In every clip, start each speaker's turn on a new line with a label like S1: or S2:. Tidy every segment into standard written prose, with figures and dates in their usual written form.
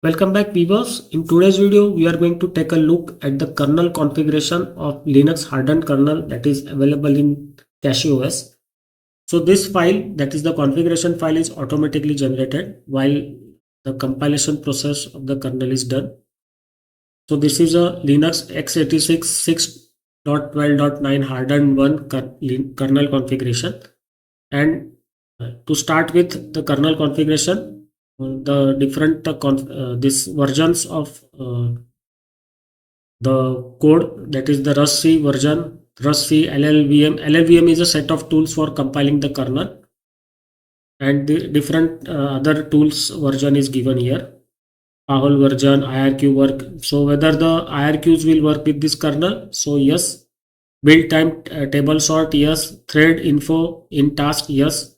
S1: Welcome back viewers. In today's video, we are going to take a look at the kernel configuration of Linux hardened kernel that is available in CachyOS. So this file, that is the configuration file, is automatically generated while the compilation process of the kernel is done. So this is a Linux x86 6.12.9 hardened 1 kernel configuration. And to start with the kernel configuration, the different these versions of the code, that is the rustc version, rustc llvm is a set of tools for compiling the kernel, and the different other tools version is given here. Ahol version, IRQ work. So whether the IRQs will work with this kernel, so yes. Build time table sort, yes. Thread info in task, yes.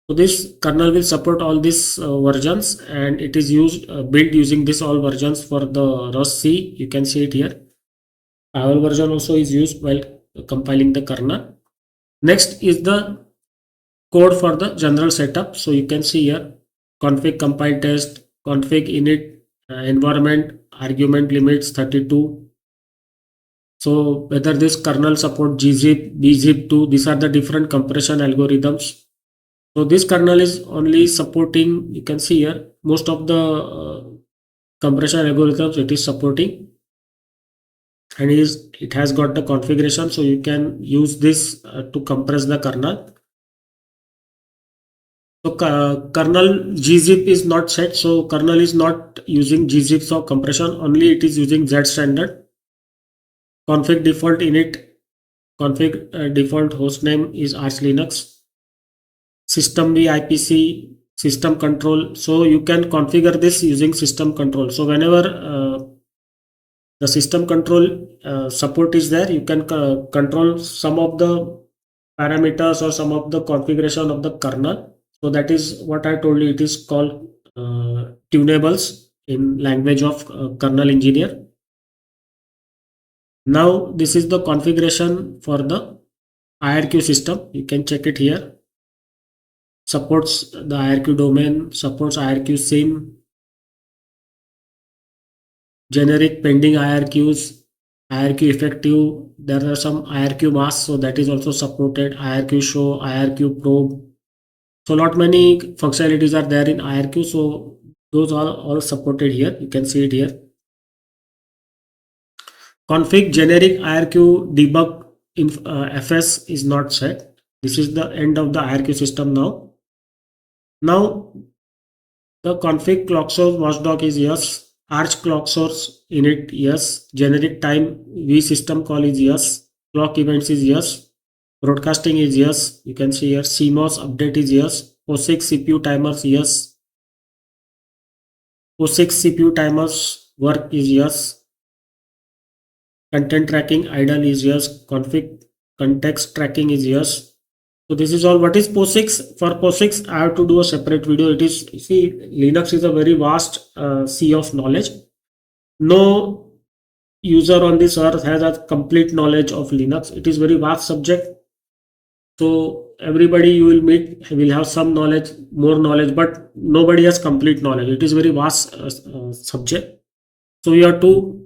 S1: So this kernel will support all these versions, and it is used built using this all versions for the rustc. You can see it here. Our version also is used while compiling the kernel. Next is the code for the general setup. So you can see here config compile test, config init environment, argument limits 32. So whether this kernel support gzip, bzip2, these are the different compression algorithms. So this kernel is only supporting, you can see here, most of the compression algorithms it is supporting, and it has got the configuration, so you can use this to compress the kernel. So kernel gzip is not set, so kernel is not using gzip for compression, only it is using z standard. Config default init, config default hostname is Arch Linux. System v IPC, system control. So you can configure this using system control. So whenever the system control support is there, you can control some of the parameters or some of the configuration of the kernel. So that is what I told you, it is called tunables in language of kernel engineer. Now this is the configuration for the IRQ system. You can check it here. Supports the IRQ domain, supports IRQ sim, generic pending IRQs, IRQ effective. There are some IRQ masks, so that is also supported. IRQ show, IRQ probe. So not many functionalities are there in IRQ, so those are all supported here. You can see it here. Config generic IRQ debug in FS is not set. This is the end of the IRQ system now. Now the config clock source watchdog is yes. Arch clock source init yes. Generic time v system call is yes. Clock events is yes. Broadcasting is yes. You can see here CMOS update is yes. POSIX CPU timers yes. POSIX CPU timers work is yes. Content tracking idle is yes. Config context tracking is yes. So this is all. What is POSIX? For POSIX, I have to do a separate video. It is, see, Linux is a very vast sea of knowledge. No user on this earth has a complete knowledge of Linux. It is very vast subject. So everybody you will meet will have some knowledge, more knowledge, but nobody has complete knowledge. It is very vast subject. So you have to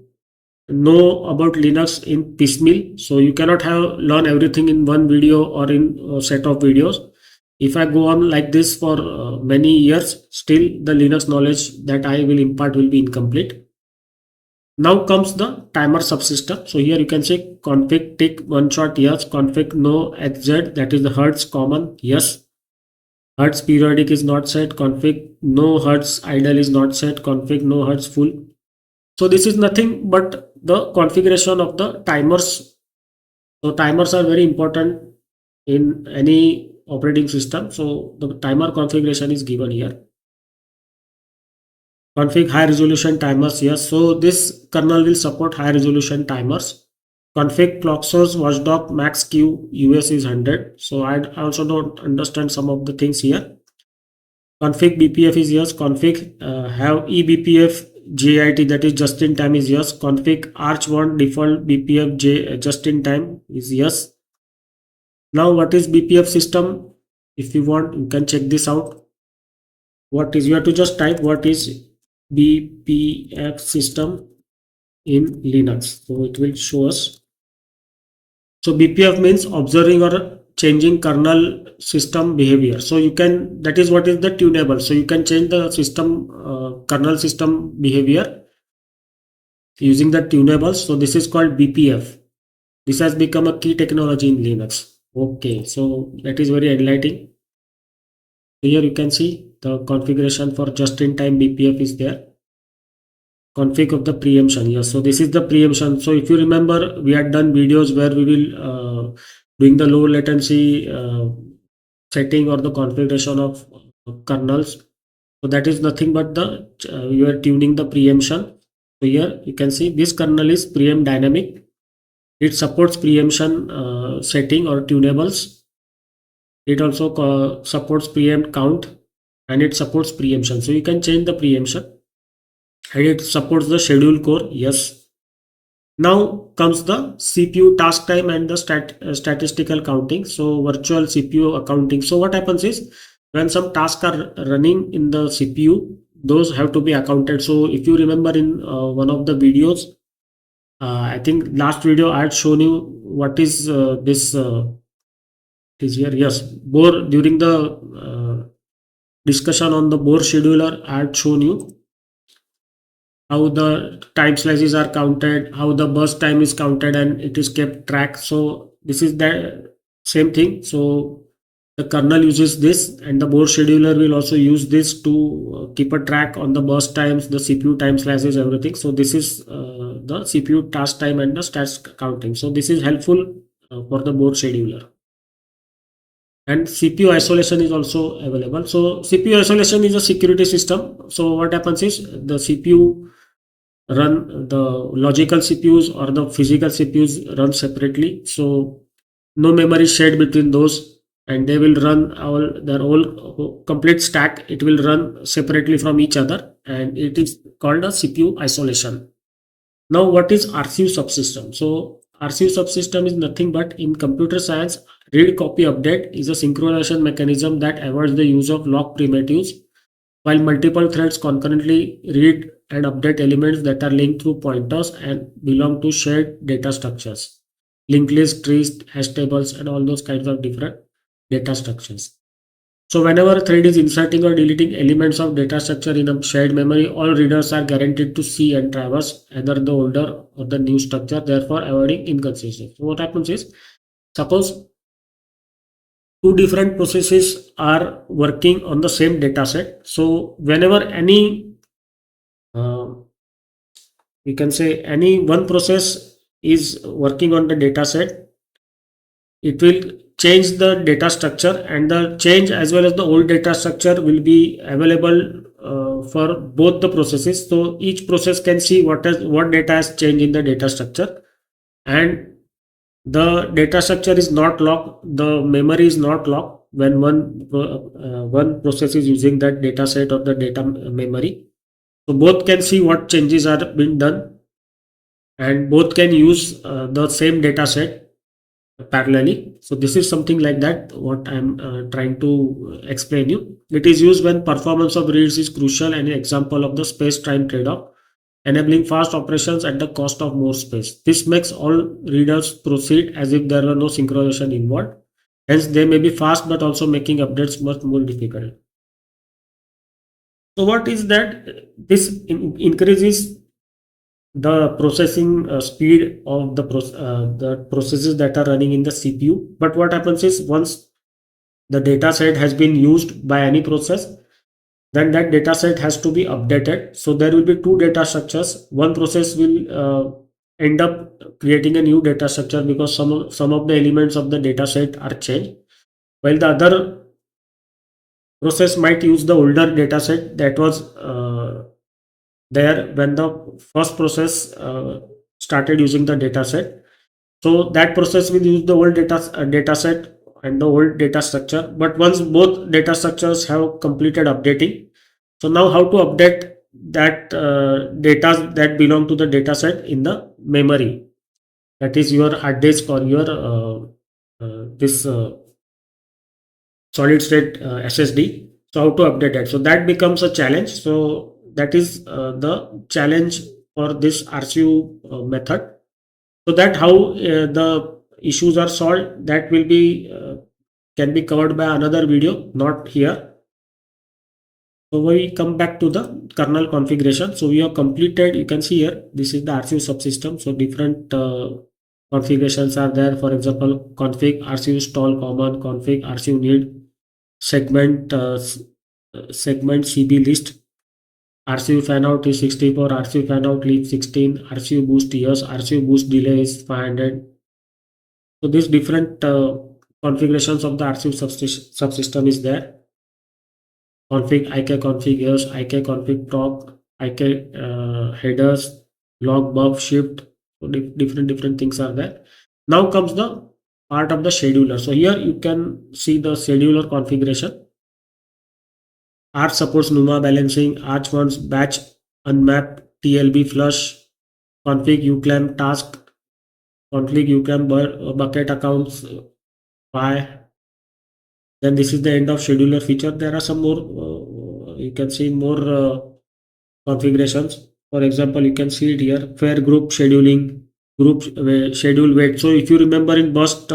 S1: know about Linux in piecemeal. So you cannot learn everything in one video or in a set of videos. If I go on like this for many years, still the Linux knowledge that I will impart will be incomplete. Now comes the timer subsystem. So here you can say config tick one shot yes, config no xz, that is the hertz common yes. Hertz periodic is not set, config no hertz idle is not set, config no hertz full. So this is nothing but the configuration of the timers. So timers are very important in any operating system. So the timer configuration is given here. Config high resolution timers, yes. So this kernel will support high resolution timers. Config clock source watchdog max q US is 100. So I also don't understand some of the things here. Config BPF is yes. Config have eBPF JIT, that is just in time is yes. Config arch1 default BPF just in time is yes. Now what is BPF system? If you want, you can check this out. What is, you have to just type what is BPF system in Linux. So it will show us. So BPF means observing or changing kernel system behavior. So you can, that is what is the tunable. So you can change the system kernel system behavior using the tunables. So this is called BPF. This has become a key technology in Linux. Okay, so that is very enlightening. Here you can see the configuration for just-in-time BPF is there. Config of the preemption. Yes, so this is the preemption. So if you remember, we had done videos where we will doing the low latency setting or the configuration of kernels. So that is nothing but the you are tuning the preemption. So here you can see this kernel is preempt dynamic. It supports preemption setting or tunables. It also supports preempt count, and it supports preemption. So you can change the preemption, and it supports the schedule core. Yes. Now comes the CPU task time and the statistical counting. So virtual CPU accounting. So what happens is when some tasks are running in the CPU, those have to be accounted. So if you remember in one of the videos, I think last video I had shown you what is this is here. Yes, Bohr during the discussion on the Bohr scheduler, I had shown you how the time slices are counted, how the burst time is counted, and it is kept track. So this is the same thing. So the kernel uses this, and the Bohr scheduler will also use this to keep a track on the burst times, the CPU time slices, everything. So this is the CPU task time and the stats counting. So this is helpful for the Bohr scheduler. And CPU isolation is also available. So CPU isolation is a security system. So what happens is the CPU run, the logical CPUs or the physical CPUs run separately. So no memory shared between those, and they will run all their whole complete stack. It will run separately from each other, and it is called a CPU isolation. Now, what is RCU subsystem? So RCU subsystem is nothing but in computer science, read copy update is a synchronization mechanism that avoids the use of lock primitives while multiple threads concurrently read and update elements that are linked through pointers and belong to shared data structures, linked list, trees, hash tables, and all those kinds of different data structures. So whenever a thread is inserting or deleting elements of data structure in a shared memory, all readers are guaranteed to see and traverse either the older or the new structure, therefore avoiding inconsistency. So what happens is, suppose two different processes are working on the same data set. So whenever any uh, we can say any one process is working on the data set, it will change the data structure, and the change as well as the old data structure will be available for both the processes. So each process can see what data has changed in the data structure, and the data structure is not locked, the memory is not locked when one process is using that data set or the data memory. So both can see what changes are being done, and both can use the same data set parallelly. So this is something like that what I'm trying to explain you. It is used when performance of reads is crucial and an example of the space time trade-off, enabling fast operations at the cost of more space. This makes all readers proceed as if there were no synchronization involved. Hence, they may be fast but also making updates much more difficult. So what is that? This increases the processing speed of the processes that are running in the CPU. But what happens is once the data set has been used by any process, then that data set has to be updated. So there will be two data structures. One process will end up creating a new data structure because some of the elements of the data set are changed, while the other process might use the older data set that was there when the first process started using the data set. So that process will use the old data set and the old data structure. But once both data structures have completed updating, so now how to update that data that belong to the data set in the memory, that is your hard disk or your this solid state SSD. So how to update that? So that becomes a challenge. So that is the challenge for this RCU method. So that how the issues are solved, that will be can be covered by another video, not here. So we come back to the kernel configuration. So we have completed, you can see here, this is the RCU subsystem. So different configurations are there. For example, config RCU stall common, config RCU need, segment segment CB list, RCU fan out is 64, RCU fan out leave 16, RCU boost yes, RCU boost delay is 500. So these different configurations of the RCU subsystem is there. Config IK config yes, IK config proc, IK headers, log buff shift. So different things are there. Now comes the part of the scheduler. So here you can see the scheduler configuration. Arch supports NUMA balancing, Arch wants batch unmap TLB flush, config uclam task, config uclam bucket accounts why. Then this is the end of scheduler feature. There are some more, you can see more configurations. For example, you can see it here, fair group scheduling, group schedule wait. So if you remember in burst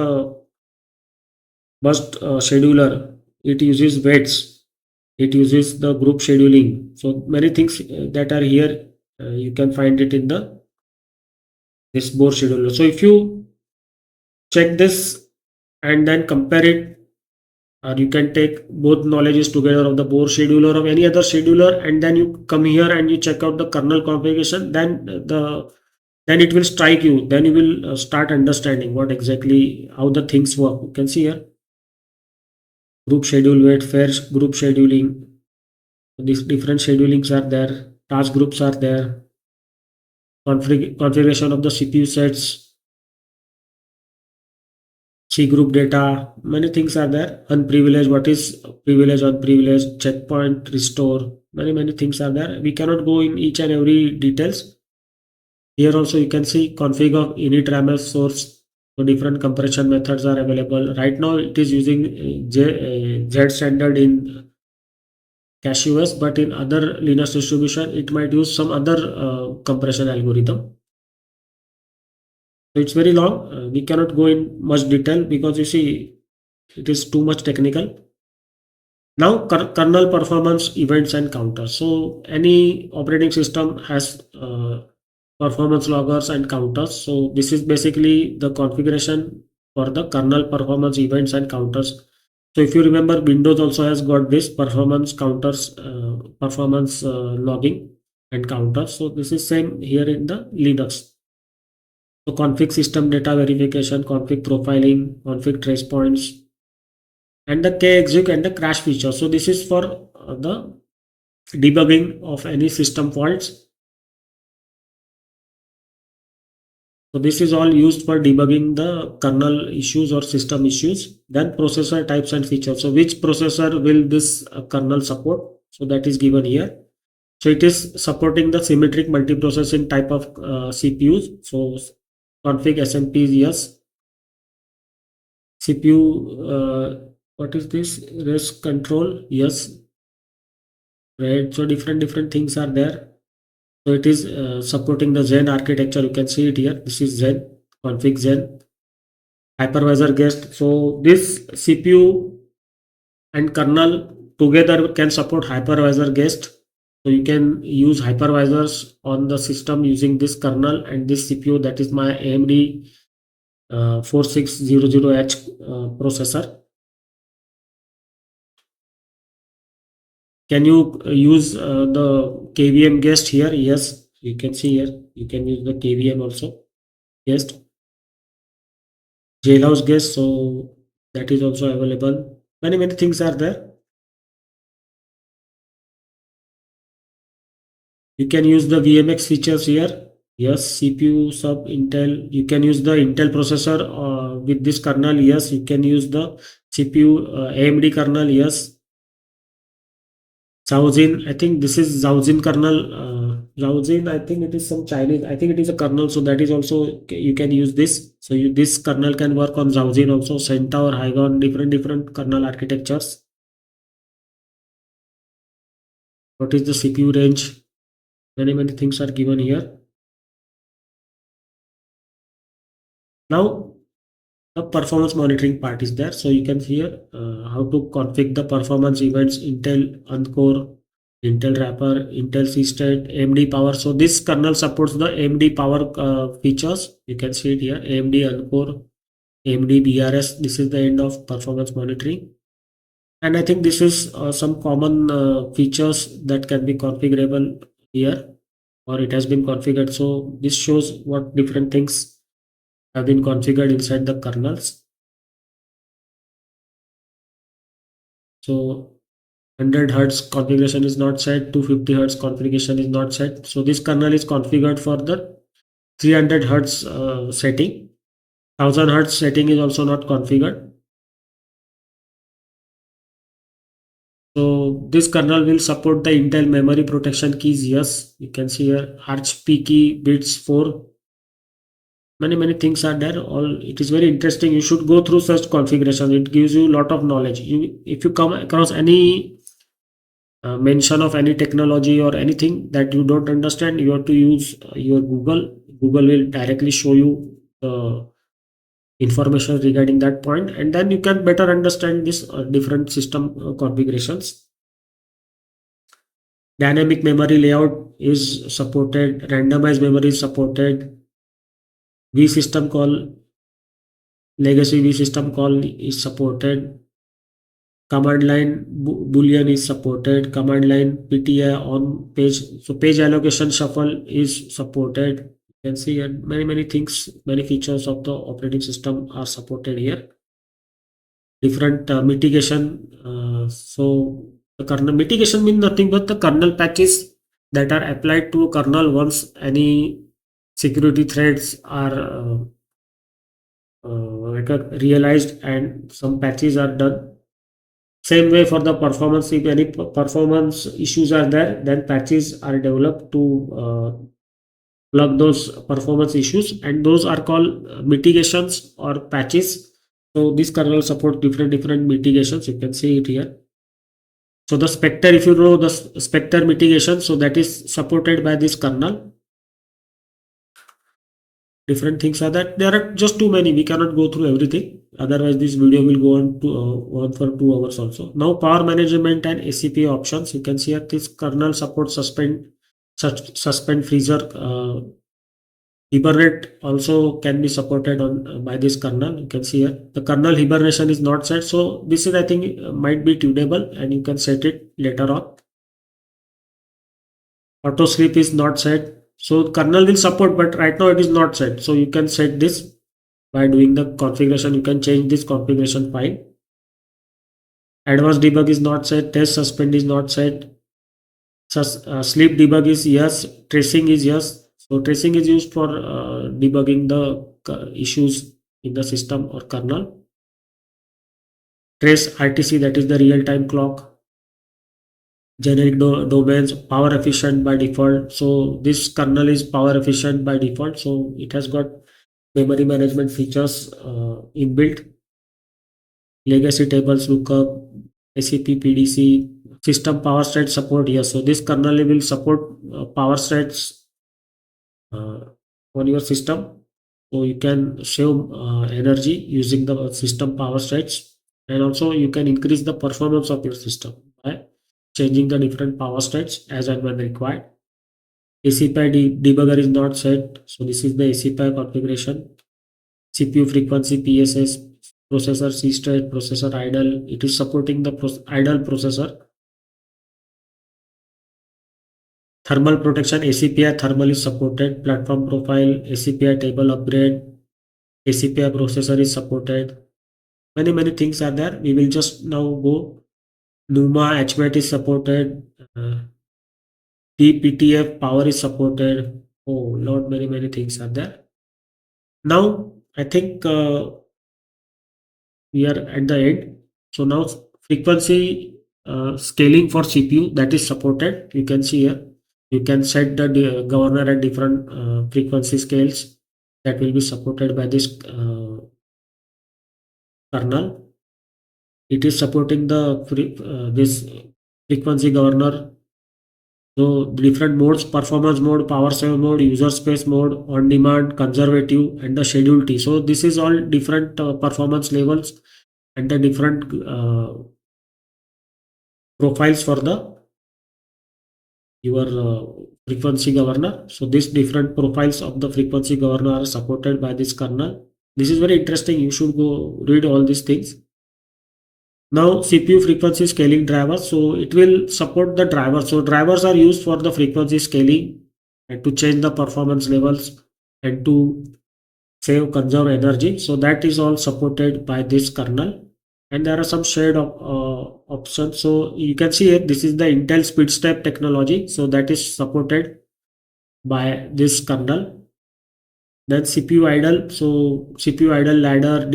S1: scheduler, it uses waits. It uses the group scheduling. So many things that are here, you can find it in the this board scheduler. So if you check this and then compare it, or you can take both knowledges together of the board scheduler of any other scheduler, and then you come here and you check out the kernel configuration, then it will strike you. Then you will start understanding what exactly how the things work. You can see here group schedule wait, fair group scheduling. These different schedulings are there. Task groups are there. Configuration of the CPU sets, C group data, many things are there. Unprivileged, what is privilege, unprivileged, checkpoint, restore, many things are there. We cannot go in each and every details. Here also you can see config of init RAMS source. So different compression methods are available. Right now it is using Z standard in CachyOS, but in other Linux distribution it might use some other compression algorithm. So it's very long. We cannot go in much detail because you see it is too much technical. Now kernel performance events and counters. So any operating system has performance loggers and counters. So this is basically the configuration for the kernel performance events and counters. So if you remember, Windows also has got this performance counters, performance logging and counters. So this is same here in the Linux. So config system data verification, config profiling, config trace points, and the kexec and the crash feature. So this is for the debugging of any system faults. So this is all used for debugging the kernel issues or system issues. Then processor types and features. So which processor will this kernel support? So that is given here. So it is supporting the symmetric multiprocessing type of CPUs. So config SMP is yes. CPU, what is this? REST control, yes. Right. So different things are there. So it is supporting the Zen architecture. You can see it here. This is Zen, config Zen, hypervisor guest. So this CPU and kernel together can support hypervisor guest. So you can use hypervisors on the system using this kernel and this CPU. That is my AMD 4600H processor. Can you use the KVM guest here? Yes, you can see here. You can use the KVM also guest, jailhouse guest. So that is also available. Many things are there. You can use the VMX features here. Yes, CPU sub Intel. You can use the Intel processor with this kernel. Yes, you can use the CPU AMD kernel. Yes, Zauzin, I think this is Zauzin kernel. Zauzin, I think it is some Chinese. I think it is a kernel, so that is also you can use this. So this kernel can work on Zauzin also, Centaur, Hygon, different kernel architectures. What is the CPU range? Many things are given here. Now the performance monitoring part is there. So you can see here how to configure the performance events, Intel Encore, Intel Wrapper, Intel C-State, AMD Power. So this kernel supports the AMD Power features. You can see it here, AMD Encore, AMD BRS. This is the end of performance monitoring. And I think this is some common features that can be configurable here, or it has been configured. So this shows what different things have been configured inside the kernels. So 100 hertz configuration is not set, 250 hertz configuration is not set. So this kernel is configured for the 300 hertz setting. 1000 hertz setting is also not configured. So this kernel will support the Intel memory protection keys. Yes, you can see here Arch P key bits 4. Many things are there. All it is very interesting. You should go through such configuration. It gives you a lot of knowledge. You if you come across any mention of any technology or anything that you don't understand, you have to use your Google will directly show you the information regarding that point, and then you can better understand this different system configurations. Dynamic memory layout is supported, randomized memory is supported, v system call, legacy v system call is supported, command line boolean is supported, command line pti on page, so page allocation shuffle is supported. You can see here many things, many features of the operating system are supported here. Different mitigation, so the kernel mitigation means nothing but the kernel patches that are applied to a kernel once any security threats are realized and some patches are done. Same way for the performance, if any performance issues are there, then patches are developed to plug those performance issues, and those are called mitigations or patches. So this kernel supports different mitigations. You can see it here. So the Spectre, if you know the Spectre mitigation, so that is supported by this kernel. Different things are that there are just too many. We cannot go through everything. Otherwise, this video will go on to on for 2 hours also. Now, power management and ACP options. You can see that this kernel supports suspend freezer. Hibernate also can be supported on by this kernel. You can see here the kernel hibernation is not set. So this is, I think, might be tunable, and you can set it later on. Auto sleep is not set. So kernel will support, but right now it is not set. So you can set this by doing the configuration. You can change this configuration file. Advanced debug is not set. Test suspend is not set. Sleep debug is yes. Tracing is yes. So tracing is used for debugging the issues in the system or kernel. Trace RTC, that is the real time clock. Generic domains, power efficient by default. So this kernel is power efficient by default. So it has got memory management features inbuilt. Legacy tables lookup, ACP PDC, system power state support. Yes, so this kernel will support power states uh, on your system. So you can save energy using the system power states, and also you can increase the performance of your system by changing the different power states as and when required. ACPI debugger is not set, so this is the ACPI configuration. CPU frequency PSS, processor C state, processor idle. It is supporting the idle processor. Thermal protection, ACPI thermal is supported. Platform profile, ACPI table upgrade, ACPI processor is supported. Many things are there. We will just now go. NUMA HMAT is supported. DPTF power is supported. Oh Lord, many things are there. Now I think we are at the end. So now frequency scaling for CPU, that is supported. You can see here. You can set the governor at different frequency scales that will be supported by this kernel. It is supporting the this frequency governor So different modes: performance mode, power save mode, user space mode, on demand, conservative, and the schedule T. So this is all different performance levels and the different profiles for the your frequency governor. So these different profiles of the frequency governor are supported by this kernel. This is very interesting. You should go read all these things. Now CPU frequency scaling driver. So it will support the driver. So drivers are used for the frequency scaling and to change the performance levels and to save conserve energy. So that is all supported by this kernel. And there are some shared options. So you can see here, this is the Intel speed step technology. So that is supported by this kernel. Then CPU idle. So CPU idle ladder,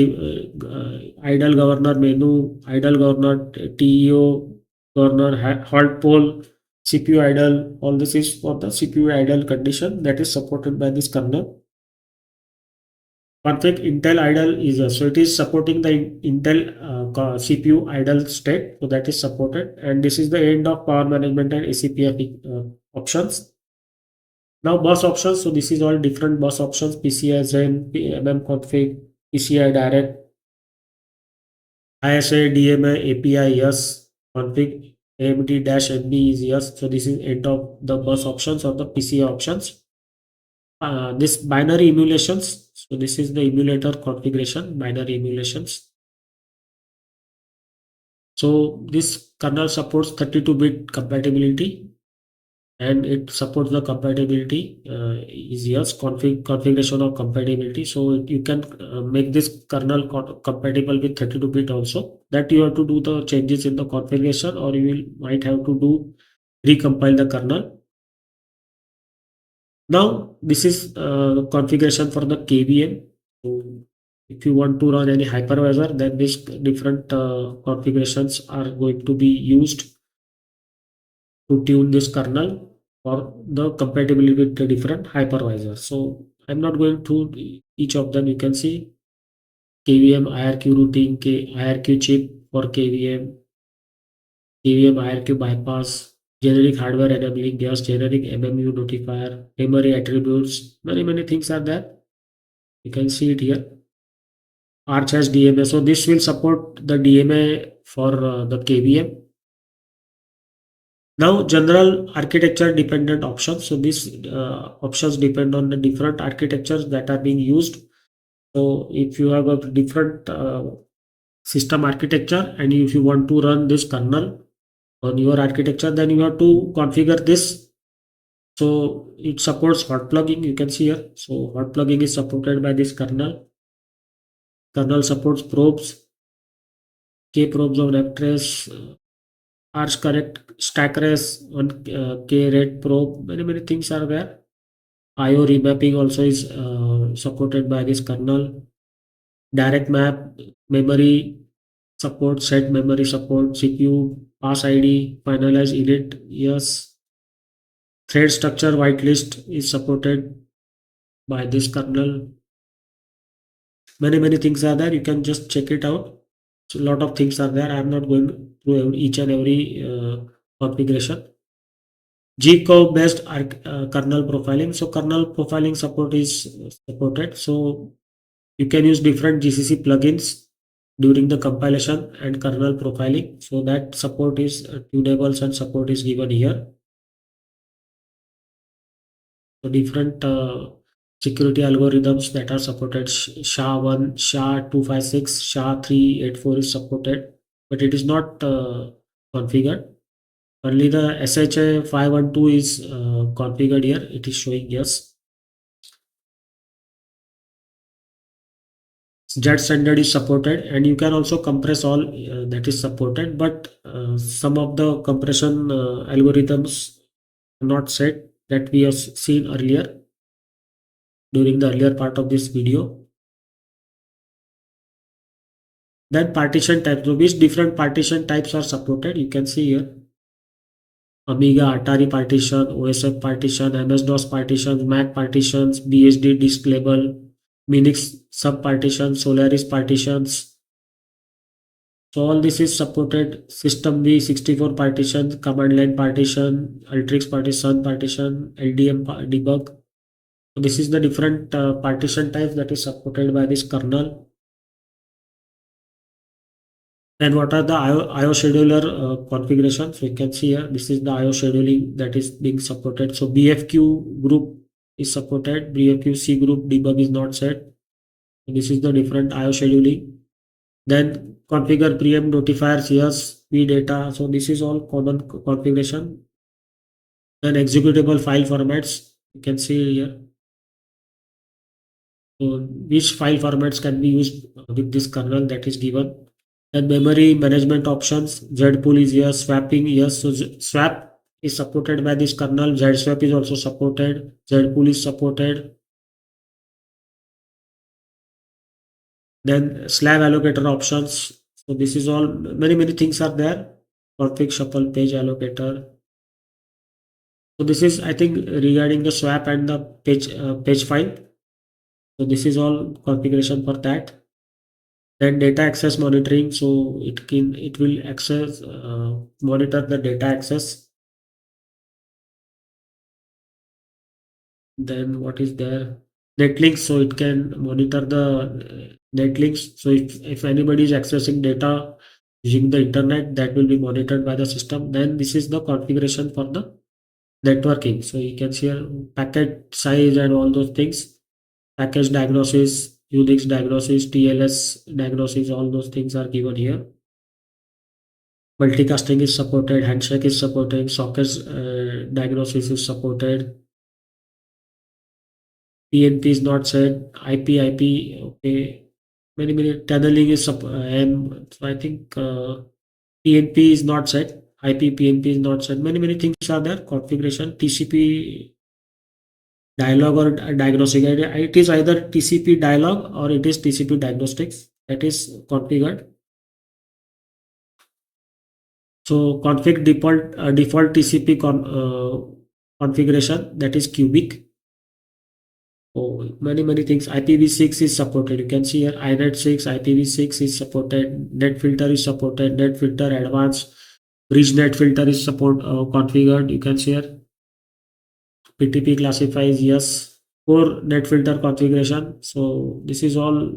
S1: idle governor menu, idle governor TEO, governor halt pole, CPU idle. All this is for the CPU idle condition that is supported by this kernel. Config Intel idle is so it is supporting the Intel CPU idle state, so that is supported, and this is the end of power management and ACPF options. Now bus options. So this is all different bus options: PCI Zen, config, PCI Direct, ISA, DMA, API yes, config, AMD-NB is yes. So this is end of the bus options or the PCI options. This binary emulations. So this is the emulator configuration, binary emulations. So this kernel supports 32-bit compatibility, and it supports the compatibility is yes, configuration of compatibility. So you can make this kernel compatible with 32-bit also. That you have to do the changes in the configuration, or you will might have to do recompile the kernel. Now this is configuration for the KVM. So if you want to run any hypervisor, then these different configurations are going to be used to tune this kernel for the compatibility with the different hypervisors. So I'm not going through each of them. You can see KVM IRQ routing, IRQ chip for KVM, KVM IRQ bypass, generic hardware enabling gas, generic MMU notifier, memory attributes, many things are there. You can see it here. Arch has DMA. So this will support the DMA for the KVM. Now general architecture dependent options. So these options depend on the different architectures that are being used. So if you have a different system architecture, and if you want to run this kernel on your architecture, then you have to configure this. So it supports hot plugging. You can see here. So hot plugging is supported by this kernel. Kernel supports probes, K probes on F-trace, arch correct, stack race on K red probe. Many things are there. IO remapping also is supported by this kernel. Direct map, memory support, set memory support, CPU, pass ID, finalize init, yes. Thread structure whitelist is supported by this kernel. Many things are there. You can just check it out. So a lot of things are there. I am not going through each and every configuration. G-curve based kernel profiling. So kernel profiling support is supported. So you can use different GCC plugins during the compilation and kernel profiling. So that support is tunables and support is given here. So different security algorithms that are supported: SHA-1, SHA-256, SHA-384 is supported, but it is not configured. Only the SHA-512 is configured here. It is showing yes. Jet standard is supported, and you can also compress all that is supported, but some of the compression algorithms are not set that we have seen earlier during the earlier part of this video. Then partition types, so which different partition types are supported, you can see here: Amiga Atari partition, OSF partition, MS-DOS partitions, Mac partitions, BSD disk label, Minix sub partitions, Solaris partitions. So all this is supported. System V 64 partition, command line partition, Ultrix partition, LDM debug. So this is the different partition types that is supported by this kernel. And what are the IO scheduler configuration? So you can see here, this is the IO scheduling that is being supported. So BFQ group is supported. BFQ C group debug is not set. So this is the different IO scheduling. Then configure preempt notifiers, yes, V data. So this is all common configuration. Then executable file formats, you can see here. So which file formats can be used with this kernel that is given. Then memory management options, zpool is yes, swapping yes. So swap is supported by this kernel. Swap is also supported. Zpool is supported. Then slab allocator options. So this is all, many things are there. Config shuffle page allocator. So this is, I think, regarding the swap and the page file. So this is all configuration for that. Then data access monitoring. So it will access monitor the data access. Then what is there? Netlinks. So it can monitor the netlinks. So if anybody is accessing data using the internet, that will be monitored by the system. Then this is the configuration for the networking. So you can see here packet size and all those things. Package diagnosis, Unix diagnosis, TLS diagnosis, all those things are given here. Multicasting is supported, handshake is supported, sockets diagnosis is supported. PNP is not set, IP, okay. Many tunneling is and so I think PNP is not set, IP, PNP is not set. Many things are there. Configuration, TCP dialog or diagnostic. It is either TCP dialog or it is TCP diagnostics that is configured. So config default TCP configuration, that is cubic. Oh, many things. IPv6 is supported. You can see here INET6, IPv6 is supported. Net filter is supported. Net filter advanced. Bridge net filter is configured. You can see here PTP classifies yes. Core net filter configuration. So this is all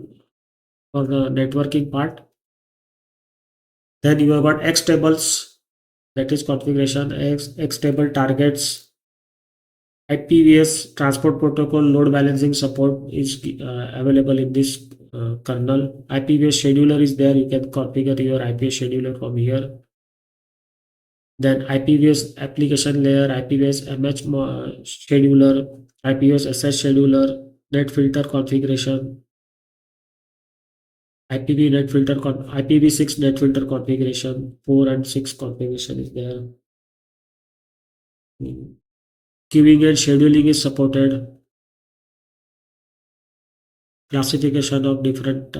S1: for the networking part. Then you have got X tables, that is configuration. X table targets. IPVS transport protocol load balancing support is available in this kernel. IPVS scheduler is there. You can configure your IPVS scheduler from here. Then IPVS application layer, IPVS MH scheduler, IPVS SS scheduler, net filter configuration, IPv6 net filter configuration, 4 and 6 configuration is there. Queuing and scheduling is supported. Classification of different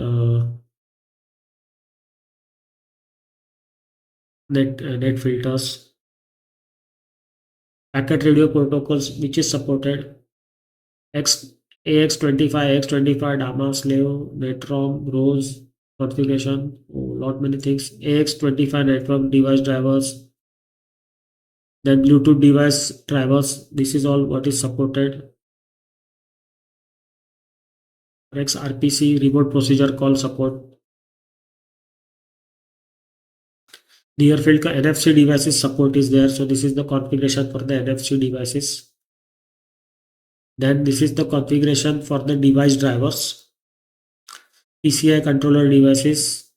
S1: net filters. Packet radio protocols, which is supported. X AX25, X25, DAMA, Slave, NetROM, ROSE, configuration, lot many things. AX25 network device drivers, then Bluetooth device drivers. This is all what is supported. RPC remote procedure call support. Near field NFC devices support is there. So this is the configuration for the NFC devices. Then this is the configuration for the device drivers. PCI controller devices,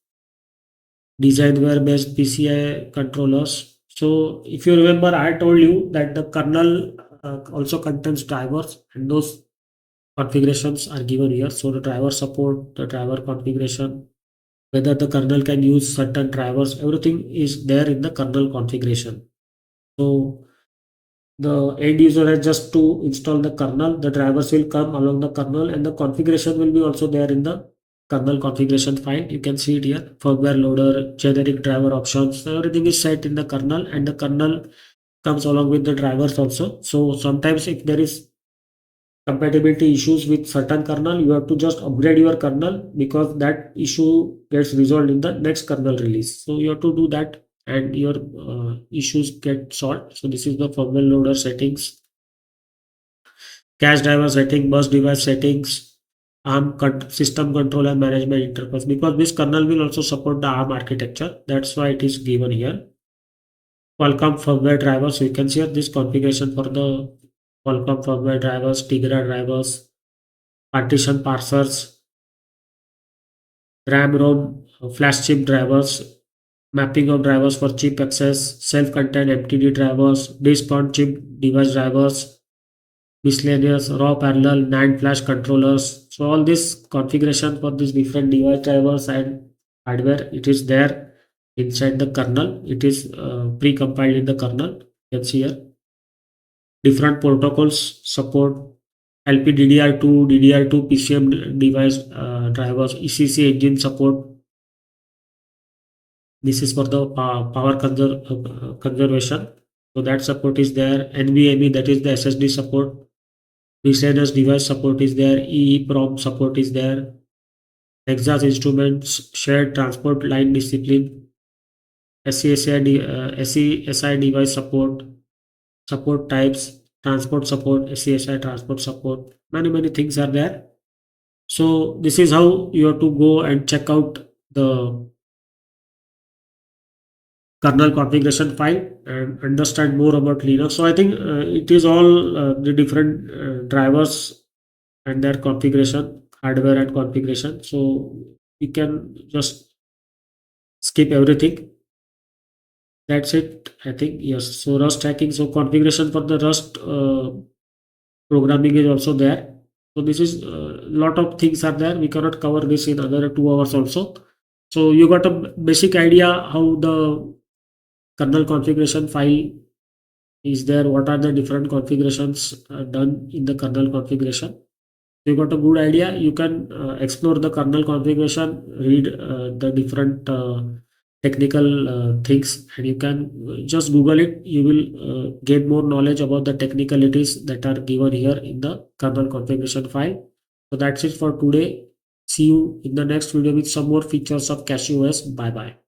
S1: designware based PCI controllers. So if you remember, I told you that the kernel also contains drivers, and those configurations are given here. So the driver support, the driver configuration, whether the kernel can use certain drivers, everything is there in the kernel configuration. So the end user has just to install the kernel, the drivers will come along the kernel, and the configuration will be also there in the kernel configuration file. You can see it here, firmware loader, generic driver options, everything is set in the kernel, and the kernel comes along with the drivers also. So sometimes if there is compatibility issues with certain kernel, you have to just upgrade your kernel because that issue gets resolved in the next kernel release. So you have to do that and your issues get solved. So this is the firmware loader settings, cache driver setting, bus device settings, system control and management interface, because this kernel will also support the ARM architecture. That's why it is given here. Qualcomm firmware drivers. So you can see here this configuration for the Qualcomm firmware drivers, Tigra drivers, partition parsers, RAM, ROM, flash chip drivers, mapping of drivers for chip access, self-contained MTD drivers, disk on chip device drivers, miscellaneous raw parallel NAND flash controllers. So all this configuration for these different device drivers and hardware, it is there inside the kernel. It is pre-compiled in the kernel. You can see here different protocols support LPDDR2, DDR2 PCM device drivers, ECC engine support. This is for the power conservation. So that support is there. NVMe, that is the SSD support. Miscellaneous device support is there. EEPROM support is there. Texas Instruments shared transport line discipline. SESI device support. Support types. Transport support. SESI transport support. Many things are there. So this is how you have to go and check out the kernel configuration file and understand more about Linux. So I think it is all the different drivers and their configuration, hardware and configuration. So you can just skip everything. That's it. I think yes. So Rust hacking. So configuration for the Rust programming is also there. So this is a lot of things are there. We cannot cover this in another 2 hours also. So you got a basic idea how the kernel configuration file is there, what are the different configurations done in the kernel configuration. You got a good idea. You can explore the kernel configuration, read the different technical things, and you can just Google it. You will get more knowledge about the technicalities that are given here in the kernel configuration file. So that's it for today. See you in the next video with some more features of CachyOS. Bye bye.